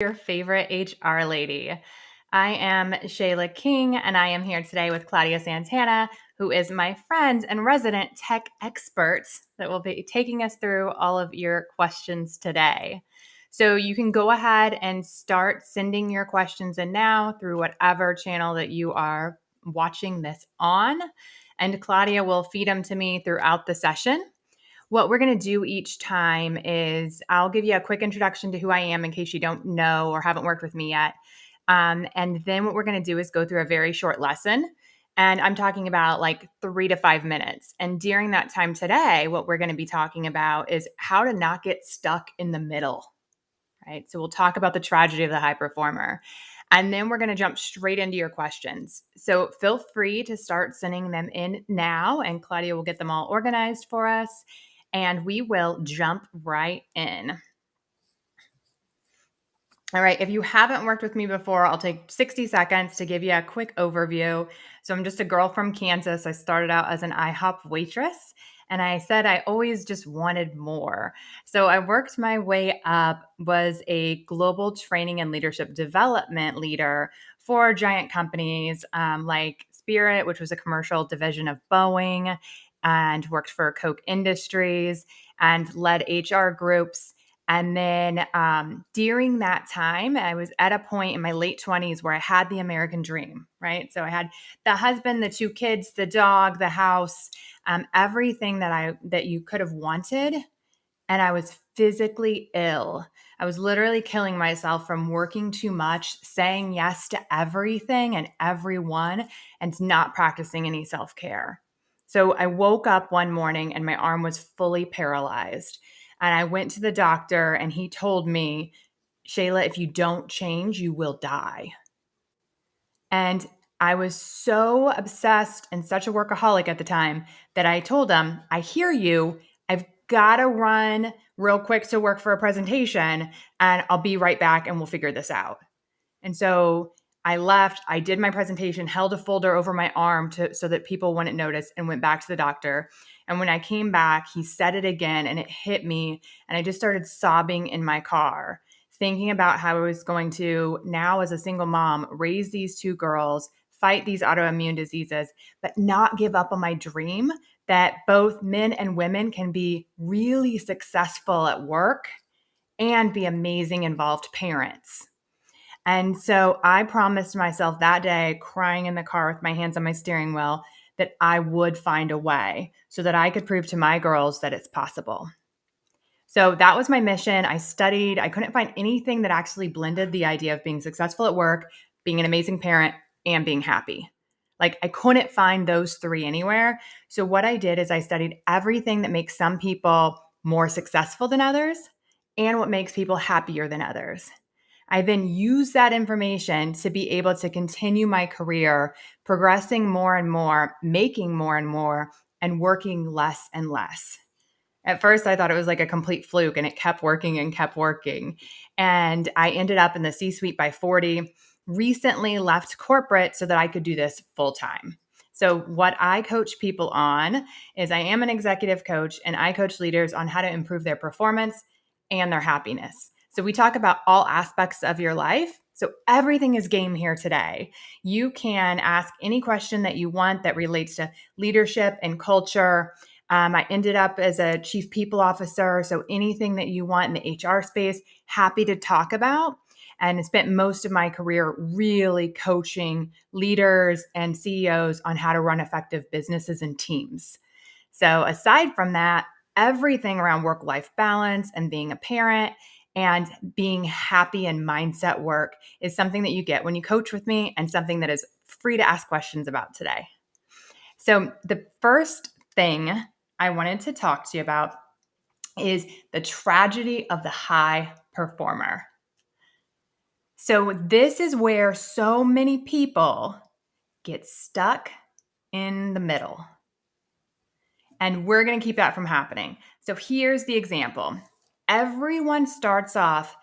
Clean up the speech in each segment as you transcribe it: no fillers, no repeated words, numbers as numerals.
Your favorite HR lady. I am Shayla King, and I am here today with Claudia Santana, who is my friend and resident tech expert that will be taking us through all of your questions today. So you can go ahead and start sending your questions in now through whatever channel that you are watching this on, and Claudia will feed them to me throughout the session. What we're going to do each time is I'll give you a quick introduction to who I am in case you don't know or haven't worked with me yet. And then what we're going to do is go through a very short lesson. And I'm talking about like 3 to 5 minutes. And during that time today, what we're going to be talking about is how to not get stuck in the middle, right? So we'll talk about the tragedy of the high performer. And then we're going to jump straight into your questions. So feel free to start sending them in now, and Claudia will get them all organized for us, and we will jump right in. All right, if you haven't worked with me before, I'll take 60 seconds to give you a quick overview. So I'm just a girl from Kansas. I started out as an IHOP waitress, and I said I always just wanted more. So I worked my way up, was a global training and leadership development leader for giant companies like Spirit, which was a commercial division of Boeing, and worked for Koch Industries and led HR groups. And then during that time, I was at a point in my late 20s where I had the American dream, right? So I had the husband, the 2 kids, the dog, the house, everything that you could have wanted. And I was physically ill. I was literally killing myself from working too much, saying yes to everything and everyone, and not practicing any self-care. So I woke up one morning and my arm was fully paralyzed. And I went to the doctor and he told me, Shayla, if you don't change, you will die. And I was so obsessed and such a workaholic at the time that I told him, I hear you. I've got to run real quick to work for a presentation and I'll be right back and we'll figure this out. And so I left, I did my presentation, held a folder over my arm so that people wouldn't notice, and went back to the doctor. And when I came back, he said it again and it hit me. And I just started sobbing in my car, thinking about how I was going to now, as a single mom, raise these 2 girls, fight these autoimmune diseases, but not give up on my dream that both men and women can be really successful at work and be amazing involved parents. And so I promised myself that day, crying in the car with my hands on my steering wheel, that I would find a way so that I could prove to my girls that it's possible. So that was my mission. I studied. I couldn't find anything that actually blended the idea of being successful at work, being an amazing parent, and being happy. Like, I couldn't find those 3 anywhere. So what I did is I studied everything that makes some people more successful than others and what makes people happier than others. I then use that information to be able to continue my career, progressing more and more, making more and more, and working less and less. At first, I thought it was like a complete fluke, and it kept working and kept working. And I ended up in the C-suite by 40, recently left corporate so that I could do this full time. So what I coach people on is I am an executive coach, and I coach leaders on how to improve their performance and their happiness. So we talk about all aspects of your life. So everything is game here today. You can ask any question that you want that relates to leadership and culture. I ended up as a chief people officer. So anything that you want in the HR space, happy to talk about. And I spent most of my career really coaching leaders and CEOs on how to run effective businesses and teams. So aside from that, everything around work-life balance and being a parent and being happy and mindset work is something that you get when you coach with me, and something that is free to ask questions about today. So the first thing I wanted to talk to you about is the tragedy of the high performer. So this is where so many people get stuck in the middle. And we're going to keep that from happening. So here's the example. Everyone starts off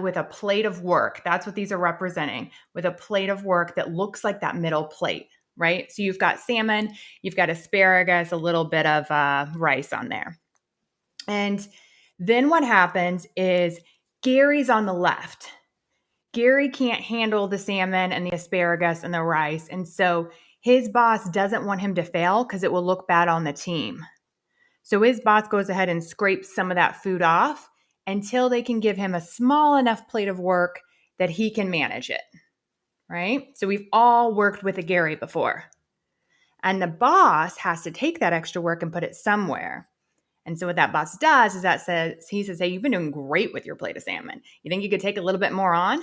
with a plate of work. That's what these are representing, with a plate of work that looks like that middle plate, right? So you've got salmon, you've got asparagus, a little bit of rice on there. And then what happens is Gary's on the left, Gary can't handle the salmon and the asparagus and the rice. And so his boss doesn't want him to fail because it will look bad on the team. So his boss goes ahead and scrapes some of that food off until they can give him a small enough plate of work that he can manage it, right? So we've all worked with a Gary before. And the boss has to take that extra work and put it somewhere. And so what that boss does is he says, hey, you've been doing great with your plate of salmon. You think you could take a little bit more on?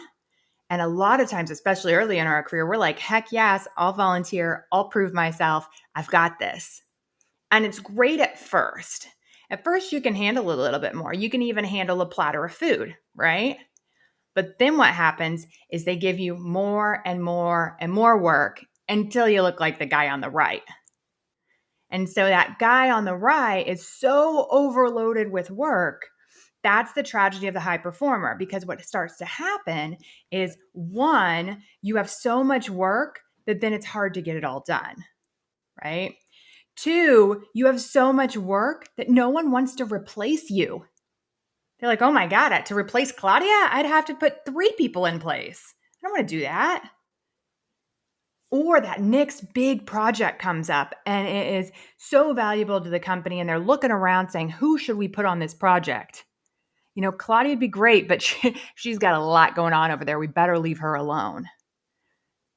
And a lot of times, especially early in our career, we're like, heck yes, I'll volunteer. I'll prove myself. I've got this. And it's great at first. At first, you can handle a little bit more. You can even handle a platter of food, right? But then what happens is they give you more and more and more work until you look like the guy on the right. And so that guy on the right is so overloaded with work. That's the tragedy of the high performer, because what starts to happen is, one, you have so much work that then it's hard to get it all done, right? Two, you have so much work that no one wants to replace you. They're like, oh my God, to replace Claudia, I'd have to put 3 people in place. I don't want to do that. Or that next big project comes up and it is so valuable to the company and they're looking around saying, who should we put on this project? You know, Claudia'd be great, but she's got a lot going on over there. We better leave her alone.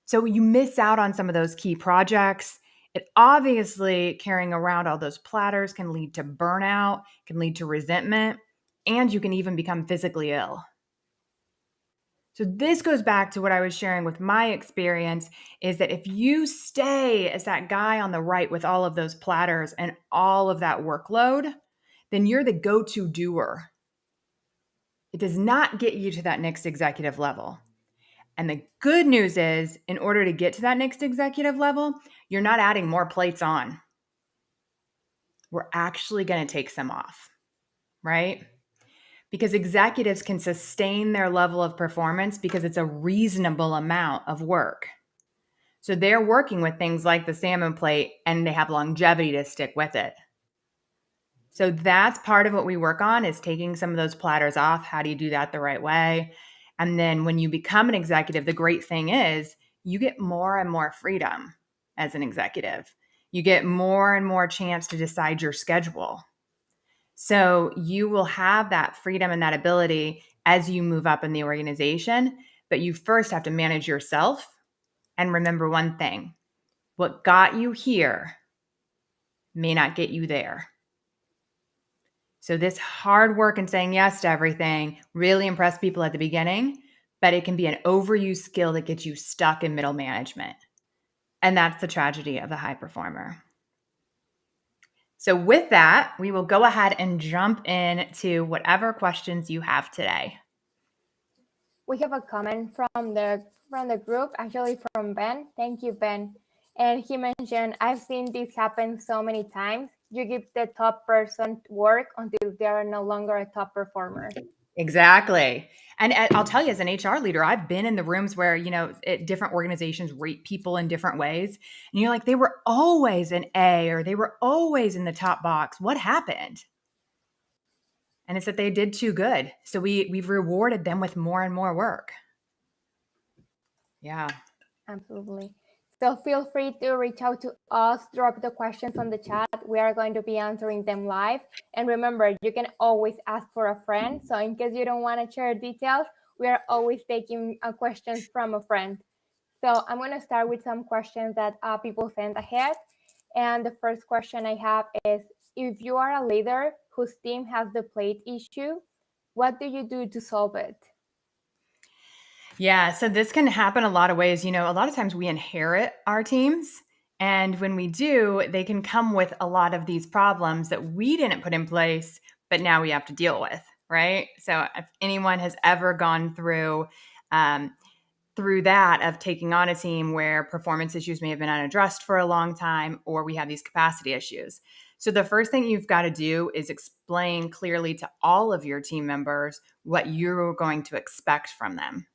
So you miss out on some of those key projects. It obviously, carrying around all those platters can lead to burnout, can lead to resentment, and you can even become physically ill. So this goes back to what I was sharing with my experience, is that if you stay as that guy on the right with all of those platters and all of that workload, then you're the go-to doer. It does not get you to that next executive level. And the good news is, in order to get to that next executive level, you're not adding more plates on. We're actually going to take some off, right? Because executives can sustain their level of performance because it's a reasonable amount of work. So they're working with things like the salmon plate and they have longevity to stick with it. So that's part of what we work on, is taking some of those platters off. How do you do that the right way? And then when you become an executive, the great thing is you get more and more freedom as an executive. You get more and more chance to decide your schedule. So you will have that freedom and that ability as you move up in the organization, but you first have to manage yourself and remember one thing: what got you here may not get you there. So this hard work and saying yes to everything really impress people at the beginning, but it can be an overused skill that gets you stuck in middle management. And that's the tragedy of the high performer. So with that, we will go ahead and jump into whatever questions you have today. We have a comment from the group, actually from Ben. Thank you, Ben. And he mentioned, I've seen this happen so many times. You give the top person work until they are no longer a top performer. Exactly. And I'll tell you, as an HR leader, I've been in the rooms where, different organizations rate people in different ways. And you're like, they were always an A, or they were always in the top box. What happened? And it's that they did too good. So we've rewarded them with more and more work. Yeah. Absolutely. So feel free to reach out to us, drop the questions on the chat. We are going to be answering them live. And remember, you can always ask for a friend. So in case you don't want to share details, we are always taking questions from a friend. So I'm going to start with some questions that people sent ahead. And the first question I have is, if you are a leader whose team has the plate issue, what do you do to solve it? Yeah, so this can happen a lot of ways. A lot of times we inherit our teams. And when we do, they can come with a lot of these problems that we didn't put in place, but now we have to deal with, right? So if anyone has ever gone through that of taking on a team where performance issues may have been unaddressed for a long time, or we have these capacity issues. So the first thing you've got to do is explain clearly to all of your team members what you're going to expect from them.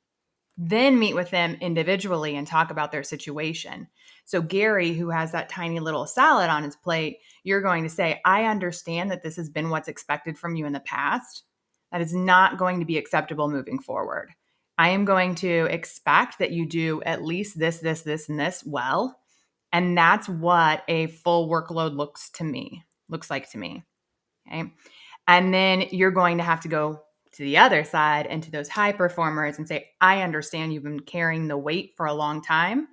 Then meet with them individually and talk about their situation. So Gary, who has that tiny little salad on his plate, you're going to say, I understand that this has been what's expected from you in the past. That is not going to be acceptable moving forward. I am going to expect that you do at least this, this, this, and this well. And that's what a full workload looks like to me. Okay. And then you're going to have to go to the other side and to those high performers and say, I understand you've been carrying the weight for a long time.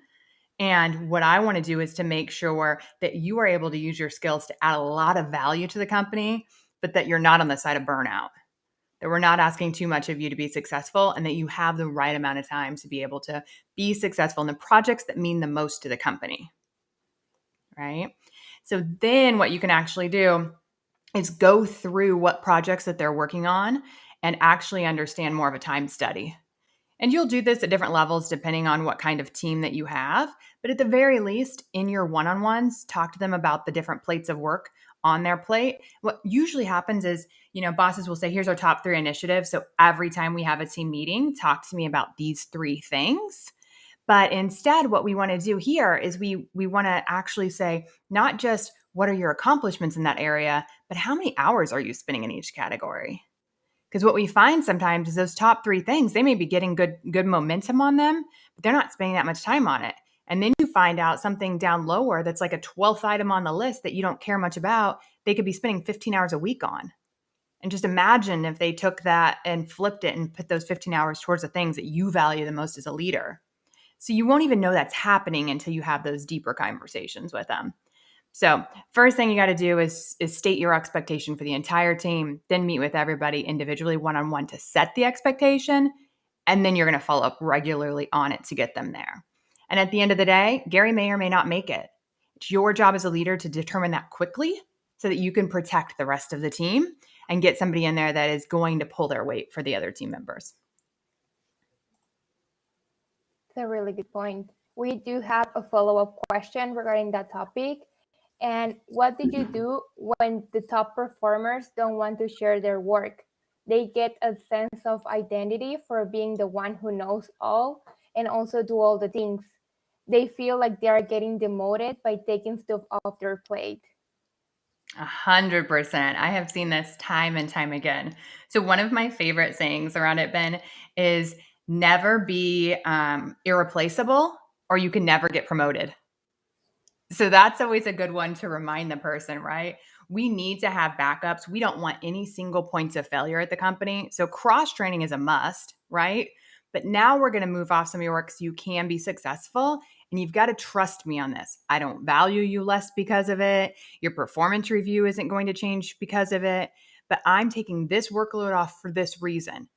And what I want to do is to make sure that you are able to use your skills to add a lot of value to the company, but that you're not on the side of burnout, that we're not asking too much of you to be successful, and that you have the right amount of time to be able to be successful in the projects that mean the most to the company. Right? So then what you can actually do is go through what projects that they're working on and actually understand more of a time study. And you'll do this at different levels depending on what kind of team that you have. But at the very least, in your one-on-ones, talk to them about the different plates of work on their plate. What usually happens is, bosses will say, here's our top 3 initiatives. So every time we have a team meeting, talk to me about these 3 things. But instead, what we want to do here is we want to actually say, not just what are your accomplishments in that area, but how many hours are you spending in each category? Because what we find sometimes is those top 3 things, they may be getting good momentum on them, but they're not spending that much time on it. And then you find out something down lower that's like a 12th item on the list that you don't care much about, they could be spending 15 hours a week on. And just imagine if they took that and flipped it and put those 15 hours towards the things that you value the most as a leader. So you won't even know that's happening until you have those deeper conversations with them. So first thing you got to do is state your expectation for the entire team, then meet with everybody individually one-on-one to set the expectation. And then you're going to follow up regularly on it to get them there. And at the end of the day, Gary may or may not make it. It's your job as a leader to determine that quickly so that you can protect the rest of the team and get somebody in there that is going to pull their weight for the other team members. That's a really good point. We do have a follow-up question regarding that topic. And what did you do when the top performers don't want to share their work? They get a sense of identity for being the one who knows all and also do all the things. They feel like they are getting demoted by taking stuff off their plate. 100%. I have seen this time and time again. So one of my favorite sayings around it, Ben, is never be irreplaceable or you can never get promoted. So that's always a good one to remind the person, right? We need to have backups. We don't want any single points of failure at the company. So cross training is a must, right? But now we're going to move off some of your work so you can be successful. And you've got to trust me on this. I don't value you less because of it. Your performance review isn't going to change because of it. But I'm taking this workload off for this reason.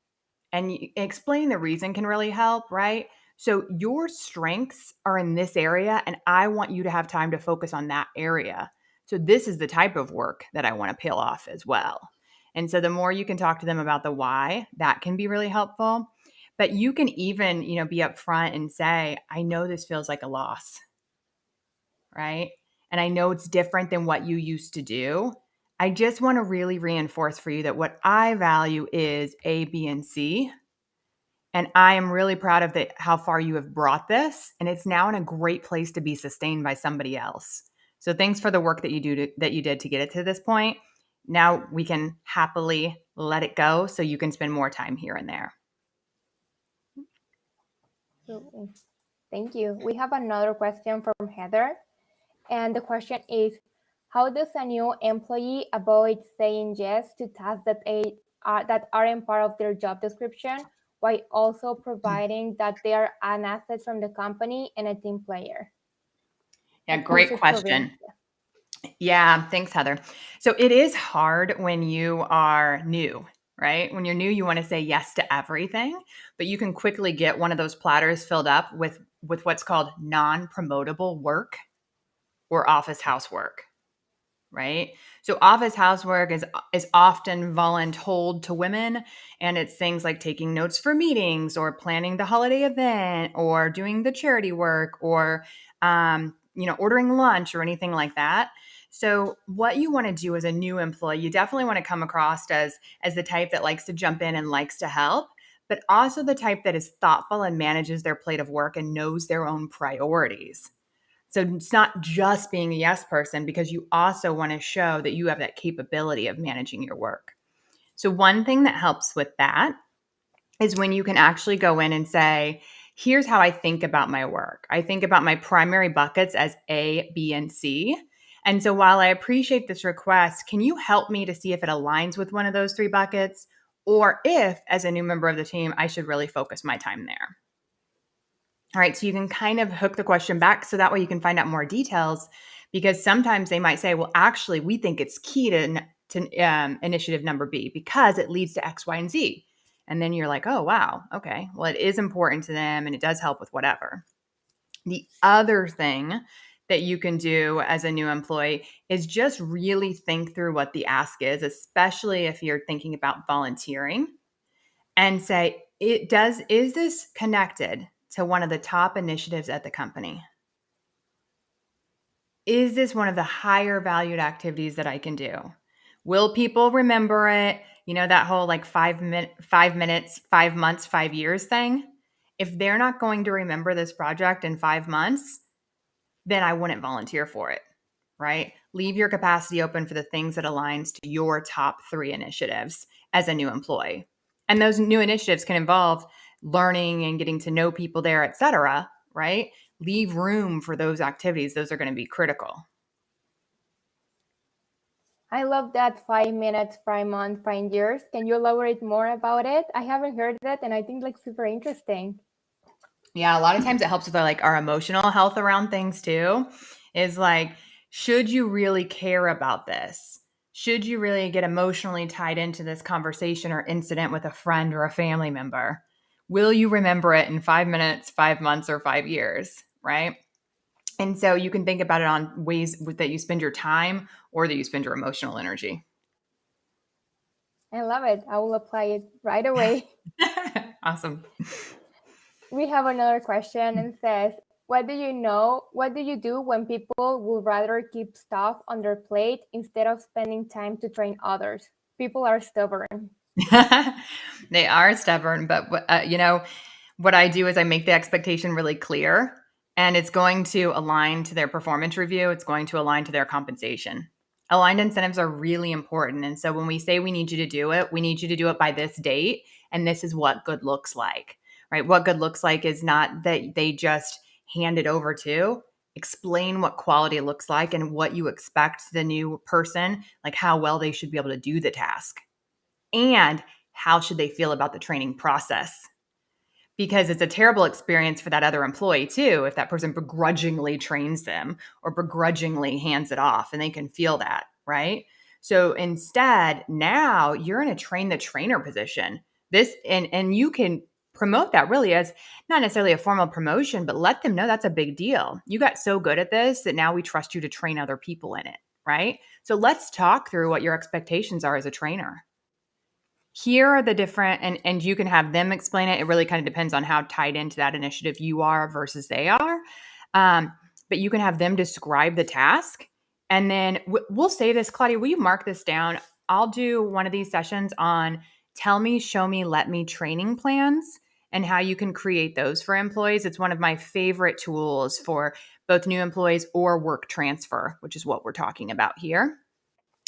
And explaining the reason can really help, right? So your strengths are in this area, and I want you to have time to focus on that area. So this is the type of work that I want to peel off as well. And so the more you can talk to them about the why, that can be really helpful. But you can even, be upfront and say, I know this feels like a loss, right? And I know it's different than what you used to do. I just want to really reinforce for you that what I value is A, B, and C. And I am really proud of how far you have brought this. And it's now in a great place to be sustained by somebody else. So thanks for the work that you did to get it to this point. Now we can happily let it go so you can spend more time here and there. Thank you. We have another question from Heather. And the question is, how does a new employee avoid saying yes to tasks that aren't part of their job description, while also providing that they are an asset from the company and a team player? Yeah, great question. Yeah, thanks, Heather. So it is hard when you are new, right? When you're new, you want to say yes to everything, but you can quickly get one of those platters filled up with what's called non-promotable work or office housework, right? So office housework is often voluntold to women, and it's things like taking notes for meetings or planning the holiday event or doing the charity work or ordering lunch or anything like that. So what you want to do as a new employee, you definitely want to come across as the type that likes to jump in and likes to help, but also the type that is thoughtful and manages their plate of work and knows their own priorities. So it's not just being a yes person, because you also want to show that you have that capability of managing your work. So one thing that helps with that is when you can actually go in and say, here's how I think about my work. I think about my primary buckets as A, B, and C. And so while I appreciate this request, can you help me to see if it aligns with one of those three buckets? Or if, as a new member of the team, I should really focus my time there. All right, so you can kind of hook the question back so that way you can find out more details, because sometimes they might say, well, actually, we think it's key to initiative number B because it leads to X, Y, and Z. And then you're like, oh, wow, okay, well, it is important to them and it does help with whatever. The other thing that you can do as a new employee is just really think through what the ask is, especially if you're thinking about volunteering, and say, is this connected to one of the top initiatives at the company? Is this one of the higher valued activities that I can do? Will people remember it? You know, that whole like 5 minutes, 5 months, 5 years thing. If they're not going to remember this project in 5 months, then I wouldn't volunteer for it, right? Leave your capacity open for the things that aligns to your top 3 initiatives as a new employee. And those new initiatives can involve learning and getting to know people there, et cetera, right? Leave room for those activities. Those are going to be critical. I love that 5 minutes, 5 months, 5 years. Can you elaborate more about it? I haven't heard that, and I think like super interesting. Yeah, a lot of times it helps with our emotional health around things too. Is like, should you really care about this? Should you really get emotionally tied into this conversation or incident with a friend or a family member? Will you remember it in 5 minutes, 5 months, or 5 years? Right. And so you can think about it on ways that you spend your time or that you spend your emotional energy. I love it. I will apply it right away. Awesome. We have another question and says, what do you know? What do you do when people would rather keep stuff on their plate instead of spending time to train others? People are stubborn. They are stubborn, but what I do is I make the expectation really clear, and it's going to align to their performance review. It's going to align to their compensation. Aligned incentives are really important. And so when we say we need you to do it, we need you to do it by this date. And this is what good looks like, right? What good looks like is not that they just hand it over to. Explain what quality looks like and what you expect the new person, like how well they should be able to do the task. And how should they feel about the training process? Because it's a terrible experience for that other employee too, if that person begrudgingly trains them or begrudgingly hands it off, and they can feel that, right? So instead, now you're in a train the trainer position. This and you can promote that really as not necessarily a formal promotion, but let them know that's a big deal. You got so good at this that now we trust you to train other people in it, right? So let's talk through what your expectations are as a trainer. Here are the different, and you can have them explain it. It really kind of depends on how tied into that initiative you are versus they are. But you can have them describe the task. And then we'll say this, Claudia, will you mark this down? I'll do one of these sessions on tell me, show me, let me training plans and how you can create those for employees. It's one of my favorite tools for both new employees or work transfer, which is what we're talking about here.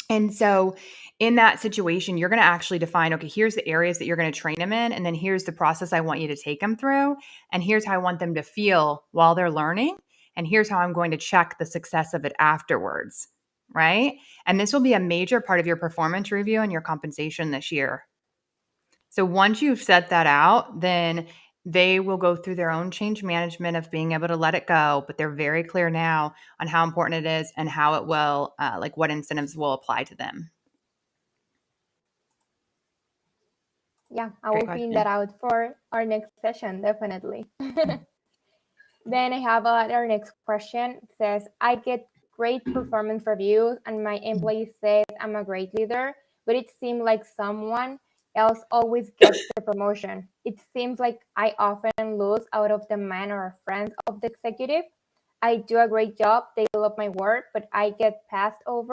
And so in that situation, you're going to actually define, okay, here's the areas that you're going to train them in. And then here's the process I want you to take them through. And here's how I want them to feel while they're learning. And here's how I'm going to check the success of it afterwards. Right. And this will be a major part of your performance review and your compensation this year. So once you've set that out, then they will go through their own change management of being able to let it go, but they're very clear now on how important it is and how it will, like what incentives will apply to them. Yeah, I Great will pin question. that out for our next session, definitely. Then I have our next question. It says, I get great performance reviews and my employee says I'm a great leader, but it seems like someone else always gets the promotion. It seems like I often lose out of the man or friends of the executive. I do a great job, they love my work, but I get passed over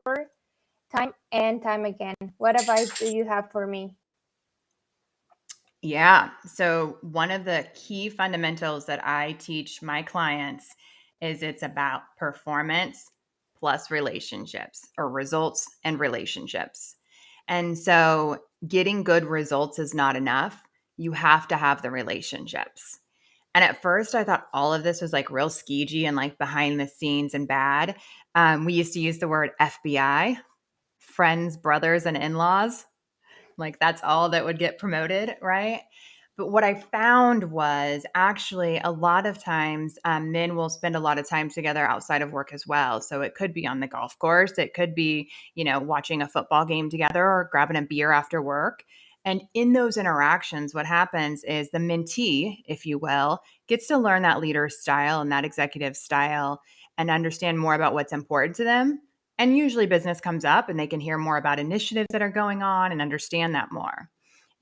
time and time again. What advice do you have for me? Yeah. So one of the key fundamentals that I teach my clients is it's about performance plus relationships, or results and relationships. And so getting good results is not enough. You have to have the relationships. And at first, I thought all of this was like real skeegy and like behind the scenes and bad. We used to use the word FBI, friends, brothers, and in laws. Like that's all that would get promoted, right? But what I found was actually a lot of times men will spend a lot of time together outside of work as well. So it could be on the golf course, it could be, watching a football game together or grabbing a beer after work. And in those interactions, what happens is the mentee, if you will, gets to learn that leader style and that executive style and understand more about what's important to them. And usually business comes up and they can hear more about initiatives that are going on and understand that more.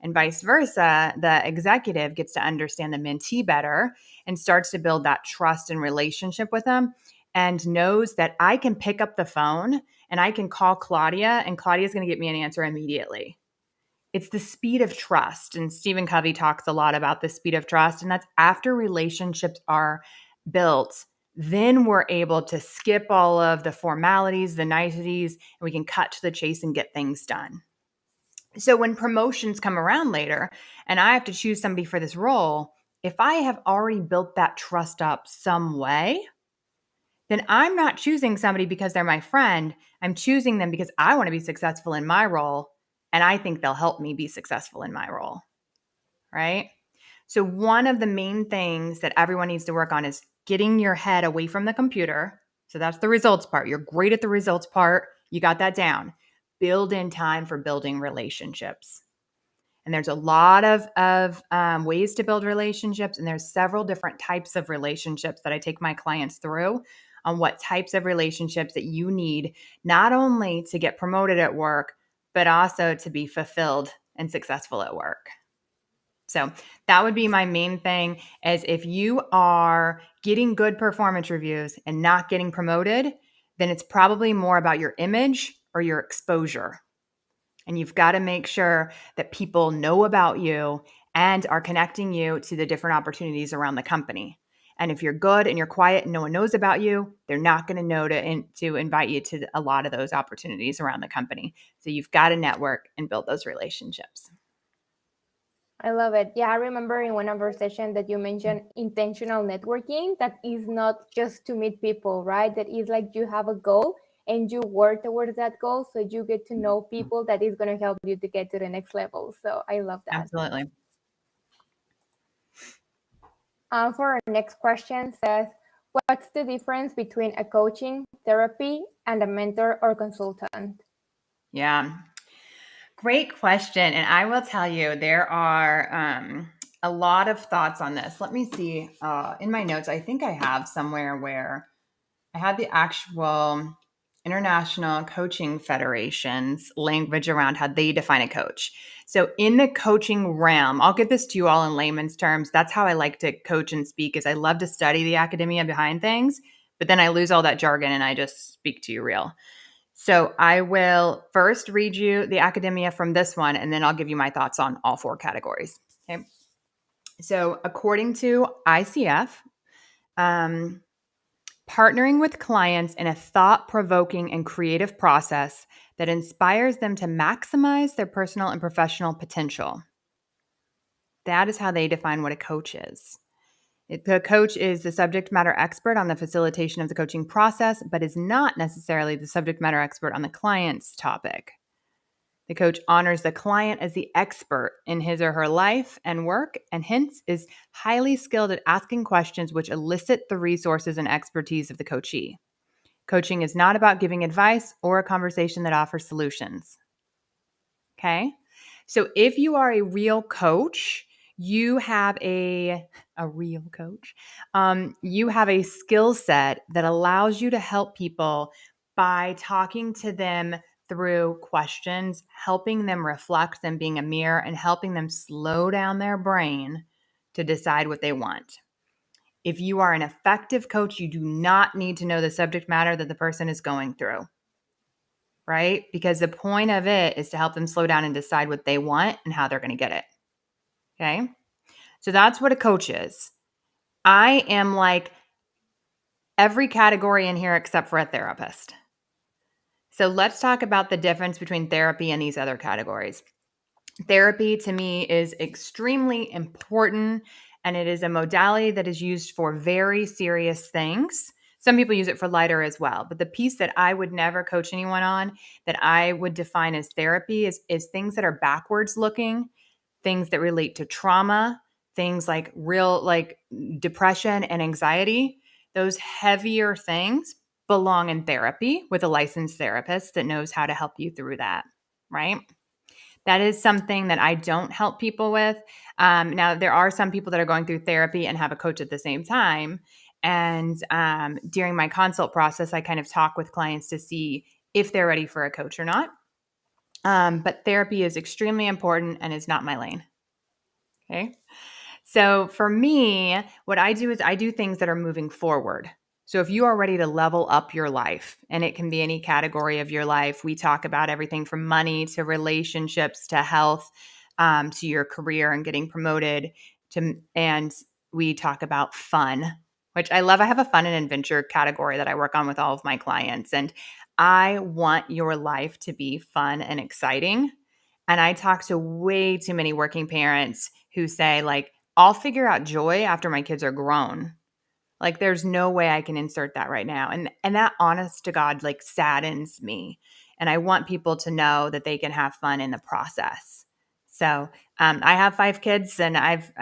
And vice versa, the executive gets to understand the mentee better and starts to build that trust and relationship with them and knows that I can pick up the phone and I can call Claudia and Claudia's going to get me an answer immediately. It's the speed of trust. And Stephen Covey talks a lot about the speed of trust. And that's after relationships are built, then we're able to skip all of the formalities, the niceties, and we can cut to the chase and get things done. So when promotions come around later and I have to choose somebody for this role, if I have already built that trust up some way, then I'm not choosing somebody because they're my friend. I'm choosing them because I want to be successful in my role and I think they'll help me be successful in my role, right? So one of the main things that everyone needs to work on is getting your head away from the computer. So that's the results part. You're great at the results part. You got that down. Build in time for building relationships. And there's a lot of ways to build relationships. And there's several different types of relationships that I take my clients through on what types of relationships that you need, not only to get promoted at work, but also to be fulfilled and successful at work. So that would be my main thing is if you are getting good performance reviews and not getting promoted, then it's probably more about your image or your exposure. And you've got to make sure that people know about you and are connecting you to the different opportunities around the company. And if you're good and you're quiet and no one knows about you, they're not going to know to invite you to a lot of those opportunities around the company. So you've got to network and build those relationships. I love it. Yeah, I remember in one of our sessions that you mentioned intentional networking. That is not just to meet people, right? That is like you have a goal and you work towards that goal. So you get to know people that is going to help you to get to the next level. So I love that. Absolutely. For our next question says, what's the difference between a coaching, therapy, and a mentor or consultant? Yeah. Great question. And I will tell you, there are a lot of thoughts on this. Let me see. In my notes, I think I have somewhere where I had the actual International Coaching Federation's language around how they define a coach. So in the coaching realm, I'll get this to you all in layman's terms. That's how I like to coach and speak is I love to study the academia behind things, but then I lose all that jargon and I just speak to you real. So I will first read you the academia from this one, and then I'll give you my thoughts on all four categories. Okay. So according to ICF, partnering with clients in a thought-provoking and creative process that inspires them to maximize their personal and professional potential. That is how they define what a coach is. The coach is the subject matter expert on the facilitation of the coaching process, but is not necessarily the subject matter expert on the client's topic. The coach honors the client as the expert in his or her life and work, and hence is highly skilled at asking questions which elicit the resources and expertise of the coachee. Coaching is not about giving advice or a conversation that offers solutions. Okay? So if you are a real coach, you have a real coach. You have a skill set that allows you to help people by talking to them through questions, helping them reflect, them being a mirror, and helping them slow down their brain to decide what they want. If you are an effective coach, you do not need to know the subject matter that the person is going through, right? Because the point of it is to help them slow down and decide what they want and how they're going to get it. Okay. So that's what a coach is. I am like every category in here except for a therapist. So let's talk about the difference between therapy and these other categories. Therapy to me is extremely important, and it is a modality that is used for very serious things. Some people use it for lighter as well. But the piece that I would never coach anyone on, that I would define as therapy, is things that are backwards looking, things that relate to trauma, things like real like depression and anxiety. Those heavier things belong in therapy with a licensed therapist that knows how to help you through that, right? That is something that I don't help people with. Now, there are some people that are going through therapy and have a coach at the same time. And during my consult process, I kind of talk with clients to see if they're ready for a coach or not. But therapy is extremely important and is not my lane. Okay. So for me, what I do is I do things that are moving forward. So if you are ready to level up your life, and it can be any category of your life, we talk about everything from money to relationships to health, to your career and getting promoted, and we talk about fun, which I love. I have a fun and adventure category that I work on with all of my clients, and I want your life to be fun and exciting. And I talk to way too many working parents who say, like, I'll figure out joy after my kids are grown. Like, there's no way I can insert that right now. And that, honest to God, like, saddens me. And I want people to know that they can have fun in the process. So I have 5 kids, and I've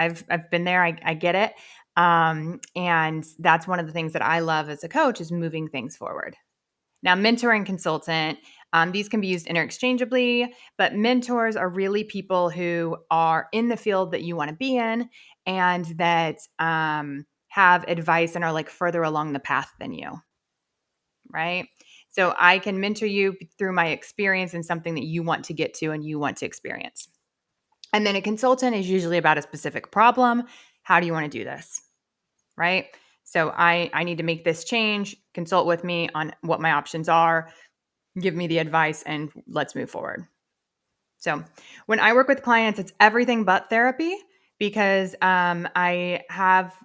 been there. I get it. And that's one of the things that I love as a coach, is moving things forward. Now, mentor and consultant, these can be used interchangeably, but mentors are really people who are in the field that you want to be in, and that have advice and are like further along the path than you, right? So I can mentor you through my experience in something that you want to get to and you want to experience. And then a consultant is usually about a specific problem. How do you want to do this? Right? So I need to make this change. Consult with me on what my options are, give me the advice, and let's move forward. So when I work with clients, it's everything but therapy, because I have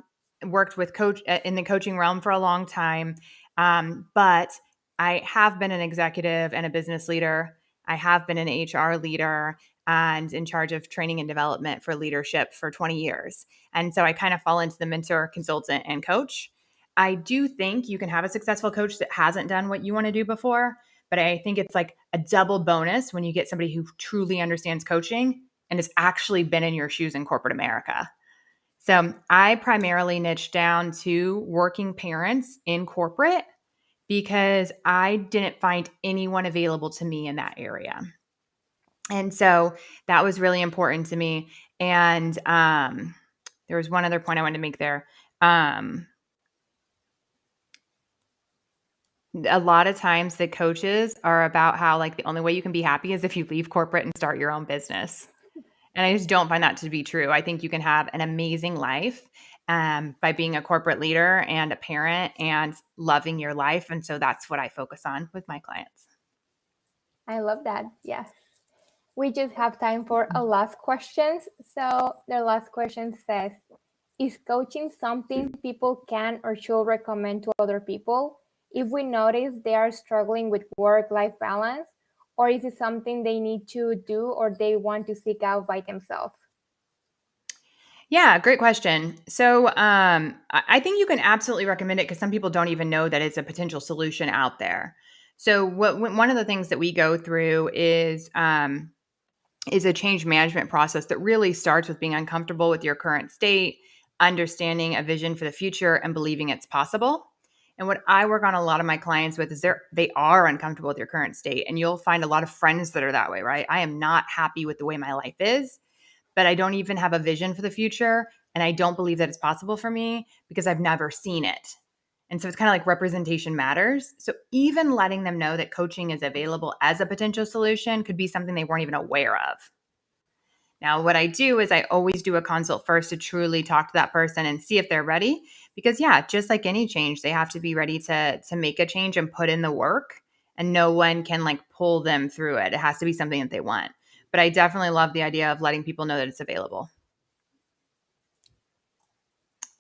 worked with coach in the coaching realm for a long time. But I have been an executive and a business leader. I have been an HR leader and in charge of training and development for leadership for 20 years. And so I kind of fall into the mentor, consultant, and coach. I do think you can have a successful coach that hasn't done what you want to do before, but I think it's like a double bonus when you get somebody who truly understands coaching and has actually been in your shoes in corporate America. So I primarily niche down to working parents in corporate because I didn't find anyone available to me in that area. And so that was really important to me. And there was one other point I wanted to make there. A lot of times the coaches are about how, like, the only way you can be happy is if you leave corporate and start your own business. And I just don't find that to be true. I think you can have an amazing life by being a corporate leader and a parent and loving your life. And so that's what I focus on with my clients. I love that. Yes. We just have time for a last question. So the last question says, is coaching something people can or should recommend to other people if we notice they are struggling with work-life balance, or is it something they need to do or they want to seek out by themselves? Yeah, great question. So I think you can absolutely recommend it, because some people don't even know that it's a potential solution out there. So one of the things that we go through is a change management process that really starts with being uncomfortable with your current state, understanding a vision for the future, and believing it's possible. And what I work on a lot of my clients with is they are uncomfortable with your current state. And you'll find a lot of friends that are that way, right? I am not happy with the way my life is, but I don't even have a vision for the future. And I don't believe that it's possible for me because I've never seen it. And so it's kind of like representation matters. So even letting them know that coaching is available as a potential solution could be something they weren't even aware of. Now, what I do is I always do a consult first to truly talk to that person and see if they're ready. Because yeah, just like any change, they have to be ready to make a change and put in the work. And no one can like pull them through it. It has to be something that they want. But I definitely love the idea of letting people know that it's available.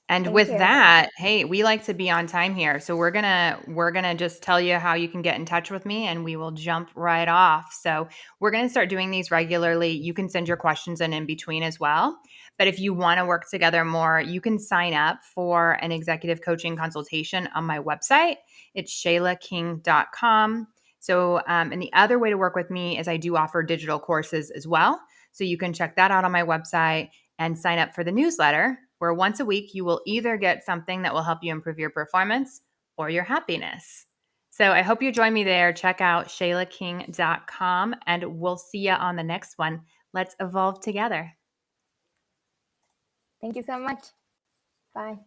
And Thank with you. that, hey, we like to be on time here. So we're gonna just tell you how you can get in touch with me and we will jump right off. So we're gonna start doing these regularly. You can send your questions in between as well. But if you want to work together more, you can sign up for an executive coaching consultation on my website. It's shaylaking.com. So, and the other way to work with me is I do offer digital courses as well. So you can check that out on my website and sign up for the newsletter, where once a week you will either get something that will help you improve your performance or your happiness. So I hope you join me there. Check out shaylaking.com and we'll see you on the next one. Let's evolve together. Thank you so much. Bye.